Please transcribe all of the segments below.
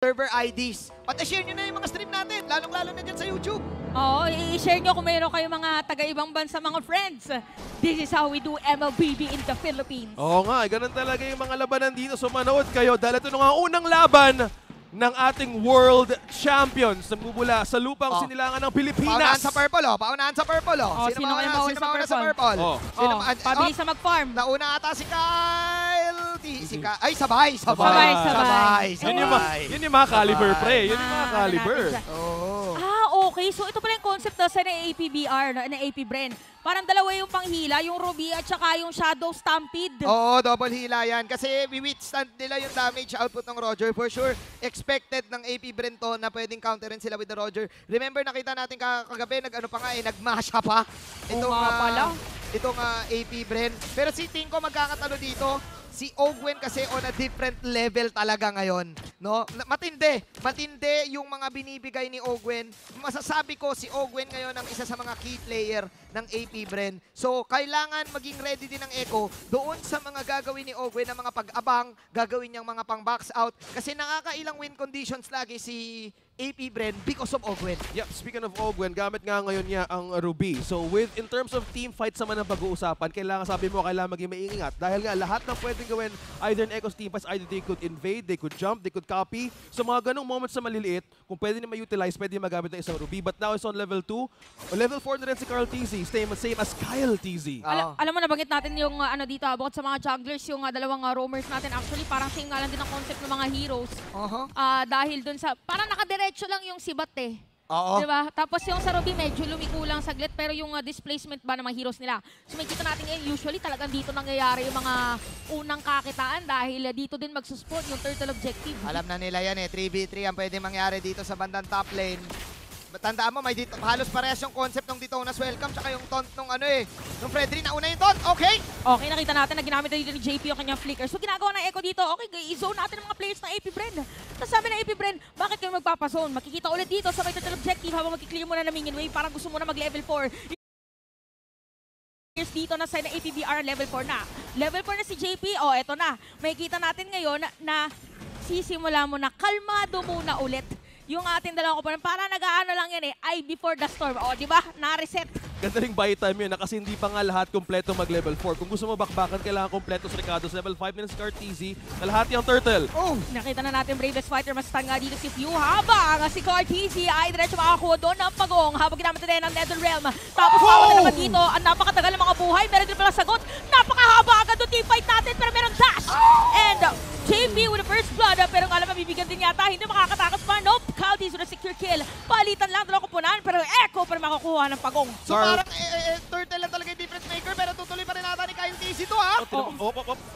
server IDs. At i-share nyo na yung mga stream natin, lalong-lalo na dyan sa YouTube. Oo, i-share nyo kung mayroon kayo mga taga-ibang bansa, mga friends. This is how we do MLBB in the Philippines. Oo nga, ganun talaga yung mga labanan dito. So manood kayo dahil ito na nga unang laban ng ating world champions na mumula sa lupang sinilangan ng Pilipinas. Paunahan sa purple, oh. Paunahan sa purple, oh. Sino mauna sa purple? Pabilis na mag-farm. Nauna ata si Kyle. Ay, sabay. Yun yung mga caliber, pre. Yun yung mga caliber. Okay. So ito pala yung concept na sa APBR, na AP Bren. Parang dalawa yung panghila, yung Ruby at saka yung Shadow Stampede. Oo, double hila yan. Kasi withstand nila yung damage output ng Roger. For sure, expected ng AP Bren to na pwedeng counterin sila with the Roger. Remember, nakita natin kagabi, nagmasha pa. Itong AP Bren. Pero si Tinko magkakatalo dito. Si Ogwen kasi on a different level talaga ngayon, no? Matindi yung mga binibigay ni Ogwen. Masasabi ko si Ogwen ngayon ang isa sa mga key player ng AP Bren. So, kailangan maging ready din ng Echo doon sa mga gagawin ni Ogwen na mga pag-abang, gagawin niyang mga pang-box out. Kasi nakakailang win conditions lagi si AP Bren because of Ogwen. Yep, speaking of Ogwen, gamit nga ngayon niya ang Ruby. So in terms of team fights naman ang pag-uusapan, kailangan maging maingat. Dahil nga lahat ng pwedeng gawin, either in Echo's team fights, either they could invade, they could jump, they could copy. So mga ganong moments na maliliit, kung pwede na ma-utilize, pwede magamit ng isang Ruby. But now it's on level 2. Level 4 na rin si Carl TZ, same as Kyle TZ. Alam mo, nabanggit natin yung dito, about sa mga jugglers, yung dalawang roamers natin. Actually, parang same nga lang din ang concept ng mga heroes. Dahil dun sa, parang nakadiretso lang yung sibat eh. Diba? Tapos yung sa Ruby medyo lumiko lang saglit, pero yung displacement ba ng mga heroes nila. So makikita natin ngayon, usually talagang dito nangyayari yung mga unang kakitaan dahil dito din magsuspawn yung turtle objective. Alam na nila yan eh, 3v3 ang pwede mangyari dito sa bandang top lane. Tandaan mo, may dito, halos parehas yung concept ng Ditona's Welcome tsaka yung taunt nung nung Fredry, nauna yung taunt, okay? Okay, nakita natin na ginamit na dito ni JP yung kanyang flicker. So ginagawa ng Echo dito, okay, i-zone natin ang mga players ng AP Bren. Tapos sabi ng AP Bren, bakit kayo magpapazone? Makikita ulit dito sa may turtle objective habang mag-clear muna ng minion wave, parang gusto mo na mag-level 4. Dito na side ng APBR, level 4 na. Level 4 na si JP, eto na. Makikita natin ngayon na sisimula mo na, kalmado muna ulit yung ating dalawang komponent. Para nag-aano lang yan ay before the storm. Di ba? Na-reset. Ganda ring buy time yun kasi hindi pa nga lahat kompleto mag-level 4. Kung gusto mo bakbakan, kailangan kompleto sa Ricardo's level 5 minutes Carl TZ na lahat yung turtle. Nakita na natin Bravest Fighter, mas tanga dito si Few habang si Carl TZ ay diretso makakuha doon ng pagong habang ginamit din ng Netherrealm. Tapos na naman dito, ang napakatagal ng mga buhay. Meron din pala sagot. Napakahaba agad doon team fight natin pero meron dash. And JP with the first blood, pero alam mabibigyan din yata, hindi makakatakas pa. Nope, Carl TZ with a secure kill. Palitan lang dalawang kupunan, pero Echo para makakuha ng pagong. So parang turtle lang talaga yung difference maker, pero tutuloy pa rin nata ni Kyle TZ to, ha?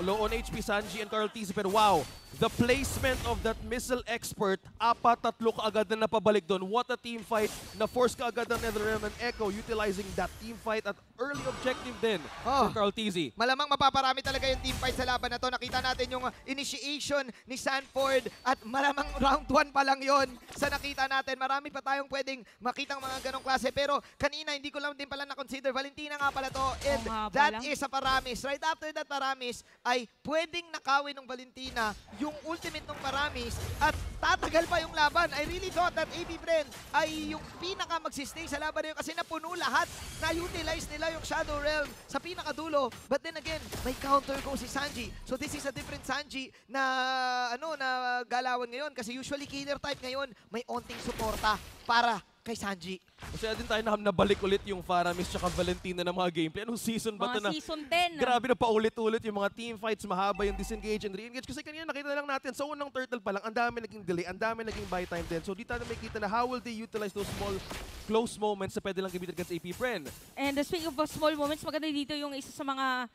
Low on HP Sanji and Carl TZ, pero wow, the placement of that missile expert, 4-3 kaagad na napabalik doon. What a team fight, na-force kaagad ng Netherrealm and Echo utilizing that team fight at early objective din for Carl TZ. Malamang mapaparami talaga yung team fight sa laban na to. Nakita natin yung initiation ni Sanford at malamang round 1 pa lang yon sa nakita natin. Marami pa tayong pwedeng makitang mga ganong klase. Pero kanina, hindi ko lang din pala na-consider. Valentina nga pala to. And that is a Paramis. Right after that Paramis ay pwedeng nakawin ng Valentina yung ultimate ng Paramis at tatagal pa yung laban. I really thought that AP Bren ay yung pinaka magsistay sa laban na yun kasi napuno lahat. Na-utilize nila yung Shadow Realm sa pinakadulo. But then again, may counter go si Sanji. So this is a different Sanji na na galawan ngayon kasi usually killer type ngayon may onting suporta para kay Sanji. Kasi din tayo nabalik ulit yung Faramis tsaka Valentina ng mga gameplay. Anong season ba ito na? Season 10. Grabe na paulit-ulit yung mga team fights, mahaba yung disengage and re-engage. Kasi kanina nakita na lang natin, sa unang turtle pa lang, ang dami naging delay, ang dami naging buy time din. So di tayo makikita na how will they utilize those small, close moments na pwede lang gamitin against AP Bren. And speaking of small moments, maganda dito yung isa sa mga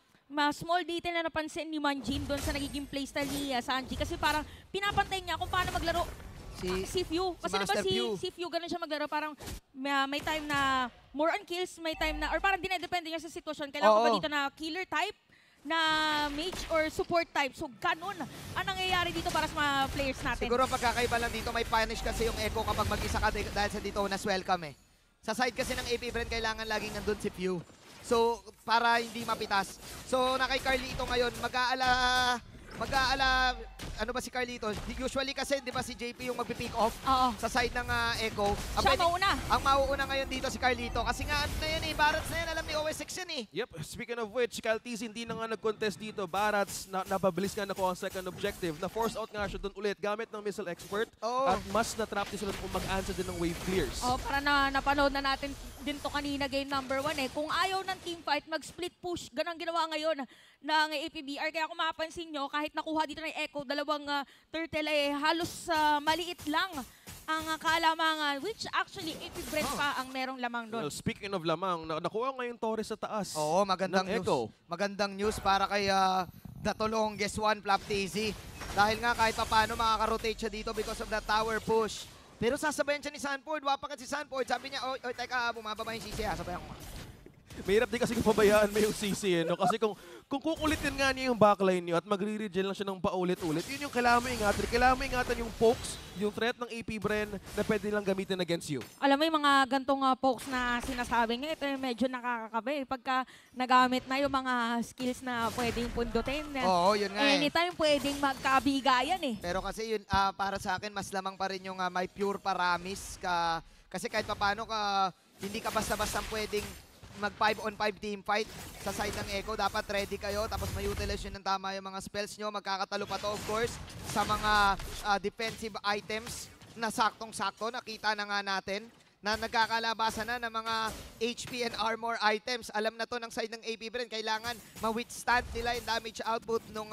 small detail na napansin ni Manjin doon sa nagiging playstyle ni Sanji. Kasi parang pinapantay niya kung paano maglaro si Few. Kasi diba si Few, ganun siya maglaro. Parang may time na more on kills, may time na, or parang dinedepende niya sa sitwasyon. Kailangan ko ba dito na killer type, na mage or support type. So ganun ang nangyayari dito para sa mga players natin. Siguro ang pagkakaiba lang dito, may punish kasi yung Echo kapag mag-isa ka dahil sa Ditona's Welcome Sa side kasi ng AP Bren, kailangan laging nandun si Few. So, para hindi mapitas. So, na kay Carly ito ngayon, ano ba si Carlito? Usually kasi, di ba si JP yung magpipick off Oo. sa side ng Echo. Siya mauna. Ang mauuna ngayon dito si Carlito. Kasi nga, ano na yan eh, Barats na yan, alam ni OS6 yan eh. Yep, speaking of which, Kyle TZ hindi na nga nag-contest dito. Barats, napabilis nga nakuha ang second objective. Na-force out nga siya doon ulit gamit ng missile expert. Oo. At mas na-trap din sila kung mag-answer din ng wave clears. Oh, para napanood na natin din to kanina game number 1 eh. Kung ayaw ng team fight, mag-split push. Ganang ginawa ngayon ng APBR. Kaya kung mapapansin nyo, kahit nakuha dito ng Echo, dalawang turtle eh, halos maliit lang ang kaalamangan, which actually APBR pa ang merong lamang doon. Well, speaking of lamang, nakuha ngayon Torres sa taas. Oo, magandang ng news. Echo. Magandang news para kay the longest one, Flap TZ. Dahil nga kahit paano makaka-rotate siya dito because of that tower push. Pero sasabayan siya ni Sanford. Wapakan si Sanford. Sabi niya, oy, teka, bumababa yung CC. Sabayan ko. Mahirap din kasi kung pabayaan mo yung CC, no? Kasi kung kukulitin nga niya yung backline niyo at magre-regen lang siya ng paulit-ulit, yun yung kailangan mo ingatan. Kailangan mo ingatan yung pokes, yung threat ng AP Bren na pwede lang gamitin against you. Alam mo yung mga gantong pokes na sinasabi nga, ito yung medyo nakakakabe. Pagka nagamit na yung mga skills na pwedeng pundutin. Oo, yun nga eh. Anytime pwedeng magkabigayan eh. Pero kasi yun, para sa akin, mas lamang pa rin yung may pure paramis. Kasi kahit paano hindi ka basta-basta pwedeng mag 5-on-5 team fight sa side ng Echo. Dapat ready kayo, tapos may utilize yun ng tama yung mga spells nyo. Magkakatalo pa to, of course, sa mga defensive items na saktong-sakto. Nakita na nga natin na nagkakalabasan na ng mga HP and armor items. Alam na to ng side ng AP Bren. Kailangan ma-withstand nila yung damage output nung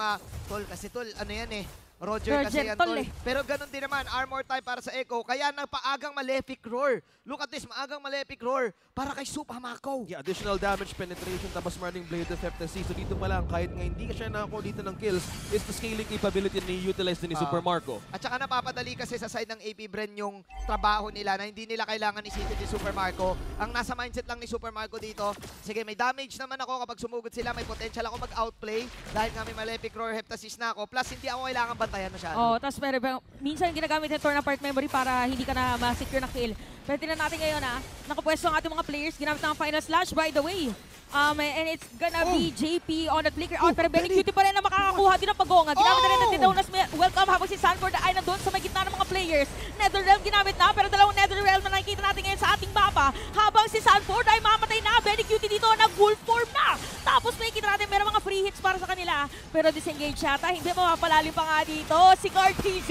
Tol. Kasi Tol, ano yan eh, Roger kasi yan, Tol. Pero ganun din naman, armor type para sa Echo. Kaya napaagang Malefic Roar. Look at this, maagang Malefic Roar para kay Supa Mako. Yeah, additional damage penetration tapos maraming blade of efficacy. So dito pa lang, kahit nga hindi siya nakakuha dito ng kills, is the scaling capability na i-utilize din ni Super Marco. At saka napapadali kasi sa side ng AP Bren yung trabaho nila na hindi nila kailangan isipin ni Super Marco. Ang nasa mindset lang ni Super Marco dito, sige, may damage naman ako kapag sumugod sila, may potential ako mag-outplay dahil nga may Malefic Roar Heptasis na ako. Plus, hindi ako kailangan bantayan masyado. Oh, tapos pero minsan ginagamit yung turn apart memory para hindi ka na ma-secure na kill. Pero tingnan natin ngayon nakapwesto ang ating mga players, ginamit ng final slash by the way. And it's gonna be JP on the flicker out. Pero Benny Cutie pa rin na makakakuha din ng pagonga. Ginamit na rin natin Donas welcome habang si Sanford ay nandun sa may gitna ng mga players. Netherrealm ginamit na, pero dalawang Netherrealm na nakikita natin ngayon sa ating mapa. Habang si Sanford ay mamatay na, Benny Cutie dito nag-wolf form na. Tapos makikita natin meron mga free hits para sa kanila. Pero disengage yata, hindi mapapalalim pa nga dito si CarTZ.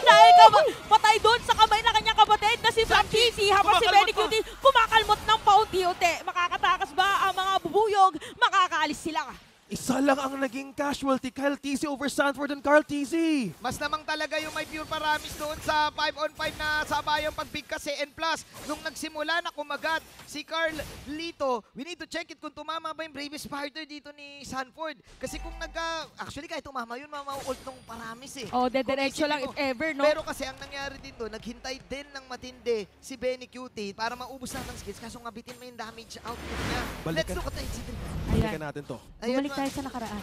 Dahil patay doon sa kamay na kanyang kapatid na si Flap TZ. Habang si Benny Cutie kumakalmot ng paunti-unti. Makakatakas ba ang mga bubuyog? Makakaalis sila. Isa lang ang naging casualty, Kyle TZ over Sanford and Carl TZ. Mas namang talaga yung may pure paramis doon sa 5-on-5 na sabayang pag-big kasi. And plus, nung nagsimula na kumagat si Carl Lito, we need to check it kung tumama ba yung Bravest Fighter dito ni Sanford. Kasi kung actually kahit tumama yun, mama-ult nung paramis eh. Oh, dediretso lang if ever, no? Pero kasi ang nangyari dito, naghintay din ng matindi si Benny Cutie para maubos na ng skills. Kaso nga bitin mo yung damage output niya. Let's look at the incident. Balikan natin to. Bumalik tayo sa nakaraan.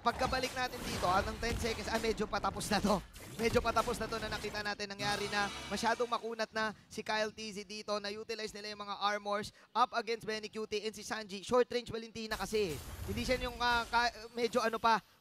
Pagkabalik natin dito, ng 10 seconds, medyo patapos na to. Medyo patapos na to na nakita natin nangyari na masyadong makunat na si Kyle TZ dito. Na-utilize nila yung mga armors up against Benny Cutie and si Sanji. Short range Valentina kasi. Hindi siya yung medyo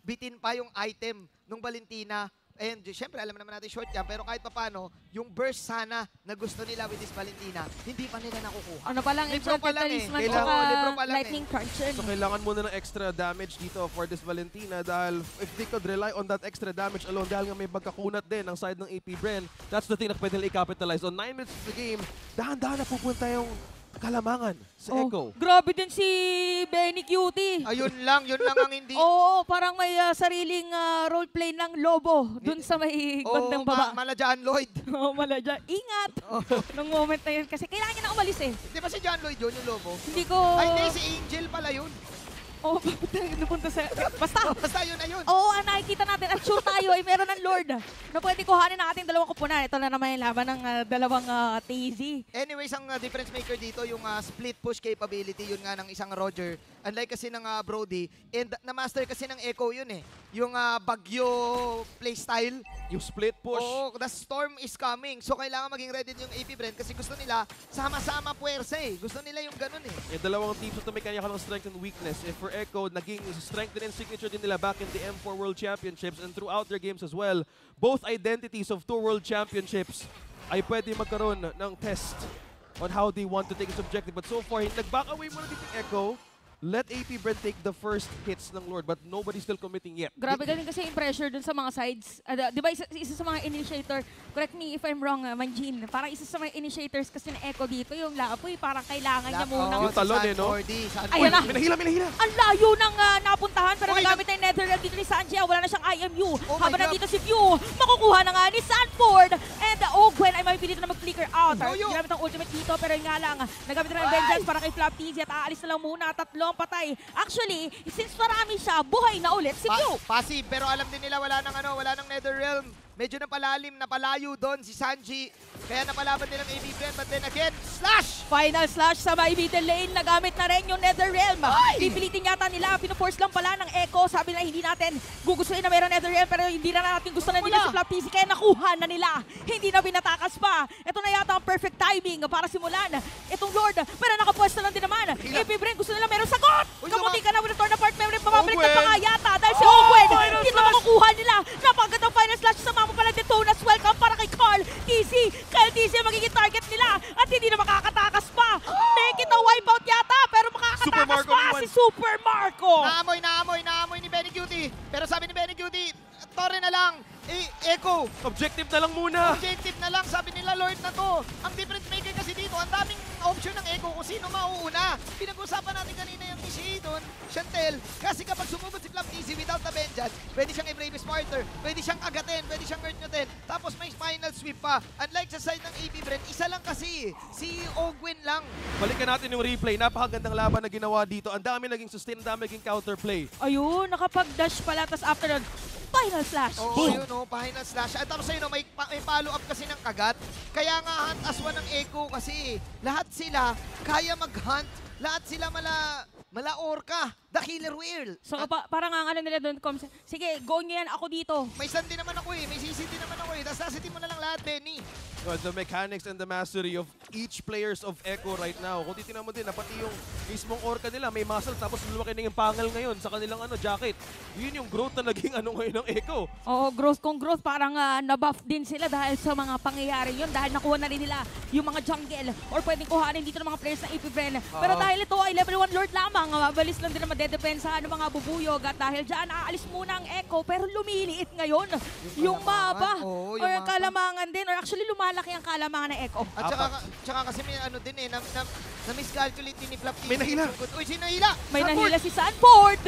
bitin pa yung item nung Valentina. And syempre, alam naman natin short yan, pero kahit papano, yung burst sana na gusto nila with this Valentina, hindi pa nila nakukuha. Ano pa lang, Libro pa lang talisman libro pa lang lightning crunch. So kailangan muna ng extra damage dito for this Valentina dahil if they could rely on that extra damage alone dahil nga may magkakunat din ang side ng AP Bren, that's the thing na pwede nila i-capitalize. On 9 minutes of the game, dahan-dahan na pupunta yung kalamangan sa Echo. Grabe din si Benny Cutie. Yun lang ang hindi. Oo, parang may sariling roleplay ng lobo dun sa may bandang baba. Mala John Lloyd. Oo, mala dyan. Ingat! Nung moment na yun. Kasi kailangan niya na umalis eh. Di ba si John Lloyd yun, yung lobo? Hindi ko... Ay, hindi, si Angel pala yun. Oo, napunta sa... Basta! Basta yun na yun. Oo, ang nakikita natin at sure tayo ay meron ng Lord na pwede kuhanin ng ating dalawang kupunan. Ito na naman yung laban ng dalawang TZ. Anyways, ang difference maker dito, yung split push capability, yun nga ng isang Roger. unlike kasi ng Brody, and na-master kasi ng Echo yun eh. Yung Bagyo playstyle. Yung split push. Oo, the storm is coming. So kailangan maging ready yung AP Brand kasi gusto nila sama-sama puwersa eh. Gusto nila yung ganun eh. Yung dalawang teams na may kanya-kanyang strength and weakness. If for Echo, naging strength and signature din nila back in the M4 World Championships and throughout their games as well. Both identities of 2 World Championships ay pwede magkaroon ng test on how they want to take this objective. But so far, nag-back away muna dito yung Echo. Let AP Brand take the first hits ng Lord, but nobody's still committing yet. Grabe galing kasi yung pressure dun sa mga sides. Di ba isa sa mga initiator, correct me if I'm wrong, Manjin, parang isa sa mga initiators kasi na Echo dito, yung Lapoy, parang kailangan niya munang... Yung talon eh, no? Ayan na! Minahila! Ang layo ng napuntahan pero Uy, nagamit na yung Netherrealm dito ni Sanji. Wala na siyang IMU. Oh my Habang God. nandito si Few, makukuha na nga ni Sanford. And Gwen ay mapipilit na mag-flicker out. Yoyo. Ginamit ang ultimate dito pero yun nga lang, nagamit na ng Vengeance para kay Flap TZ at aalis na lang muna. 3 patay. Actually, since marami siya, buhay na ulit si Few. Passive, pero alam din nila wala nang Netherrealm. Medyo napalalim, napalayo doon si Sanji. Kaya napalaban nilang AP Brand, but then again, slash! Final slash sa may middle lane. Nagamit na rin yung Netherrealm. Pipilitin yata nila. Pinoforce lang pala ng Echo. Sabi nila hindi natin gugustuhin na mayroong Netherrealm pero hindi na natin gusto na nila si Flap TC. Kaya nakuha na nila. Hindi na binatakas pa. Ito na yata ang perfect timing para simulan itong Lord. Pero nakapwesto lang din naman. AP Brand gusto nila mayroong sagot. Uy, Kamuti ka na with the torn apart memory. Pababalik na Ogwen. pa nga yata. Dahil si Ogwen. Dito makukuha nila. Napagandang final slash sa mama pala Detonas. Welcome para kay Carl TC. Kyle TC ang magiging target nila. At hindi na makakatakas pa. Make it a wipeout yata. Pero Super makakatakas Marco pa naman. si Super Marco. Naamoy ni Benny Cutie. Pero sabi ni Benny Cutie, Torre na lang. Echo. Objective na lang muna! Objective na lang, sabi nila Lord na to. Ang difference maker kasi dito, ang daming option ng Echo kung sino mauuna. Pinag-usapan natin kanina yung si Shadon, Chantel, kasi kapag sumugod si Flap TC without the vengeance, pwede siyang i-brave smarter, pwede siyang agatin, pwede siyang earn tapos may final sweep pa. Unlike sa side ng AP Brand, isa lang kasi, si Ogwen lang. Balikan natin yung replay. Napakagandang laban na ginawa dito. Ang dami naging sustain, ang dami naging counterplay. Ayun, nakapag-dash pala. Tapos after nun, final slash. Oo, Boom! yun o, final slash. At tapos ayun, may follow-up kasi ng kagat. Kaya nga hunt as one ng Echo kasi lahat sila kaya mag-hunt. Lahat sila mala orca, the killer whale. So parang ang ano nila doon, sige, go nyo yan, ako dito. May sand din naman ako eh, may CCT naman ako eh. Tapos nasitin mo na lang lahat, Benny. The mechanics and the mastery of each players of Echo right now. Kung titignan mo din, pati yung mismong orca nila, may muscle, tapos lumaki na yung pangal ngayon sa kanilang jacket. Yun yung growth na naging ngayon ng Echo. Oo, growth kung growth, parang nabuff din sila dahil sa mga pangyayari yun. Dahil nakuha na rin nila yung mga jungle or pwedeng kuhanin dito ng mga players ng AP Brand. Pero dahil ito ay level 1 Lord lamang, mabalis lang din na madedepensahan ng mga bubuyog. At dahil dyan, aalis muna ang Echo, pero lumiliit ngayon yung maba. Oo, yung Or maba. kalamangan din, or actually lumalaki ang kalamangan ng Echo. At tsaka kasi may ano din eh, na-miscalculate din ni Flap TC. May nahila. Uy, sino nahila? May Sanford! nahila si Sanford.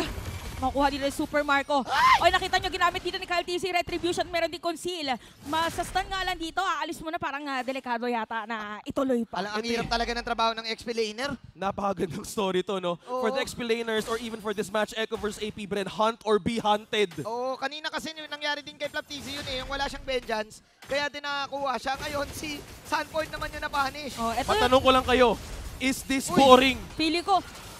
Makuha nila yung Super Marco. Oy, nakita nyo, ginamit dito ni Kyle TC, Retribution, meron din Conceal. Masastan nga lang dito, aalis mo na parang delikado yata na ituloy pa. Ang hirap talaga ng trabaho ng explainer. Napakagandang story to, no? Oo. For the explainers or even for this match, Echo versus AP Brand, hunt or be hunted. Oo, kanina kasi yung nangyari din kay Flap TC yun eh, yung wala siyang vengeance. Kaya din nakakuha siya. Ngayon, si Sanford naman yung na-punish. Oh, eto yung Patanong ko lang kayo, is this Uy. boring? pili ko.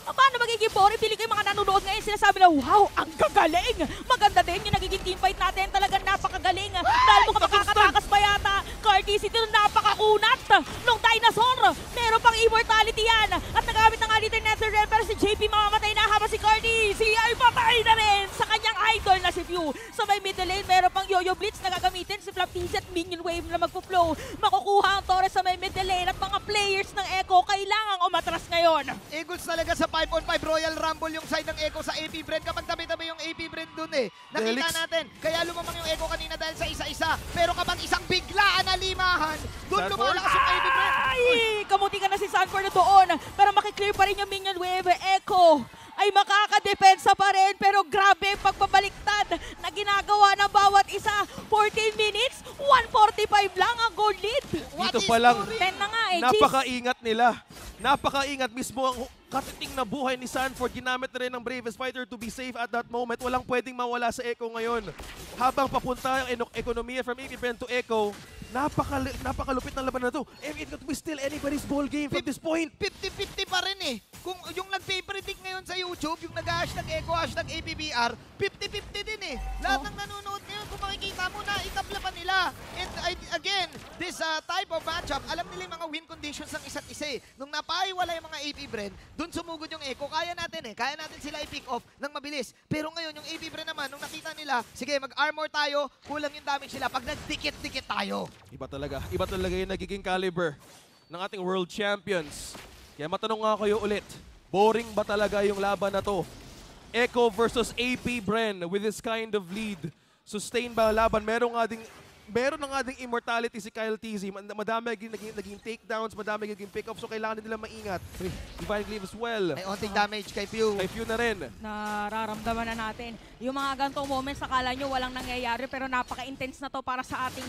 Paano magiging boring? Pili ko yung mga nanonood ngayon, sinasabi na, wow, ang gagaling! Maganda din yung nagiging teamfight natin. Talagang napakagaling. Dahil mukhang makakatakas pa yata. Cartis, ito napakakunat. Nung dinosaur, meron pang immortality yan. At nagamit na nga dito yung Netherrealm, pero si JP mamamatay na habang si Cartis ay patay na rin sa kanyang idol na si Few. Sa may middle lane, meron pang Yo-Yo Blitz na gagamitin. Si Flap TZ at Minion Wave na magpo-flow. Makukuha ang Torres sa may middle lane at mga players ng Echo kailangang umatras ngayon. Eagles talaga sa 5-on-5 Royal Rumble yung side ng Echo sa AP Brand. Kapag tabi-tabi yung AP Brand dun eh. Nakita Delix. natin. Kaya lumamang yung Echo kanina dahil sa isa-isa. Pero kapag isang biglaan na limahan, dun Sanford. lumalakas yung AP Brand. Ay! Kamuti ka na si Sanford na doon. Pero makiklear pa rin yung Minion Wave. Echo ay makakadepensa pa rin. Pero grabe pagpabaliktad na ginagawa ng bawat isa. 14 minutes, 145 lang ang goal lead. What Dito is pa lang. going- 10 na nga eh. Jeez. Napakaingat nila. Napakaingat mismo ang katiting na buhay ni Sanford. Ginamit na rin ng Bravest Fighter to be safe at that moment. Walang pwedeng mawala sa Echo ngayon. Habang papunta ang ekonomiya from AP Brand to Echo, napakalupit ng laban na to. And it could be still anybody's ball game from this point. 50-50 pa rin eh. kung yung nagpe-predict ngayon sa YouTube, yung nag-hashtag Echo, hashtag APBR, 50-50 din eh. Lahat ng nanonood ngayon, kung makikita mo na, itabla pa nila. And again, this type of matchup, alam nila yung mga win conditions ng isa't isa eh. Nung napaiwala yung mga AP Bren, dun sumugod yung Echo. Kaya natin eh. Kaya natin sila i-pick off ng mabilis. Pero ngayon, yung AP Bren naman, nung nakita nila, sige, mag-armor tayo, kulang yung damage nila pag nagdikit-dikit tayo. Iba talaga yung nagiging caliber ng ating world champions. Kaya matanong nga kayo ulit, boring ba talaga yung laban na to? Echo versus AP Bren with this kind of lead. Sustain ba ang laban? Meron na nga ding immortality si Kyle TZ. Madami naging takedowns, madami naging pick-up. So kailangan nila maingat. Divine Glaive as well. May onting damage kay Pew. Kay Few na rin. Nararamdaman na natin. Yung mga ganitong moments, akala nyo walang nangyayari pero napaka-intense na to para sa ating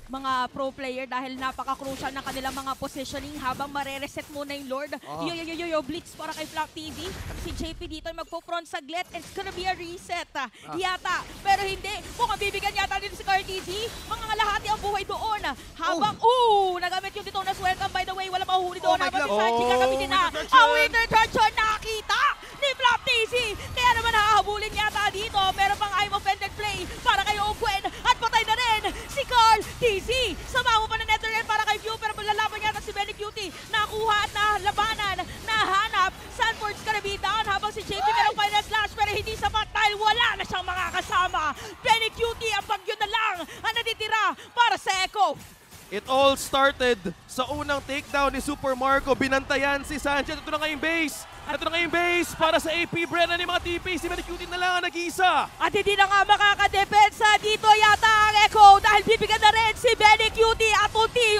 mga pro player dahil napaka-crucial ng kanilang mga positioning habang mare-reset muna yung Lord. Yo, blitz para kay Flap TV. Si JP dito ay magpo-front saglit. It's gonna be a reset. Yata. Pero hindi. Kung bibigyan yata dito si KarTZ, mga kalahati ang buhay doon. Habang, nagamit yung Detona's welcome by the way. Wala mahuhuli doon. Habang si Sanji gagamitin na. Ang winter traction nakita ni Flap TV. Kaya naman hahabulin yata dito. Meron pang I'm offended play para kay Ogwen. At patay na rin si Carl TZ. Sama mo pa na Netherland para kay View pero malalaban yata si Benny Cutie. Nakuha at nalabanan. Nahanap. Sanford's gonna be down habang si JP merong final slash pero hindi sapat dahil wala na siyang makakasama. Benny Cutie ang bagyo na lang ang natitira para sa Echo. It all started sa unang takedown ni Super Marco. Binantayan si Sanchez. Ito na nga yung base. Para sa AP Bren ni mga TP. Si Manicutin na lang ang nag-iisa. At hindi na nga makakadepensa dito yata ang Echo dahil bibigyan na rin si Benny Cutie at unti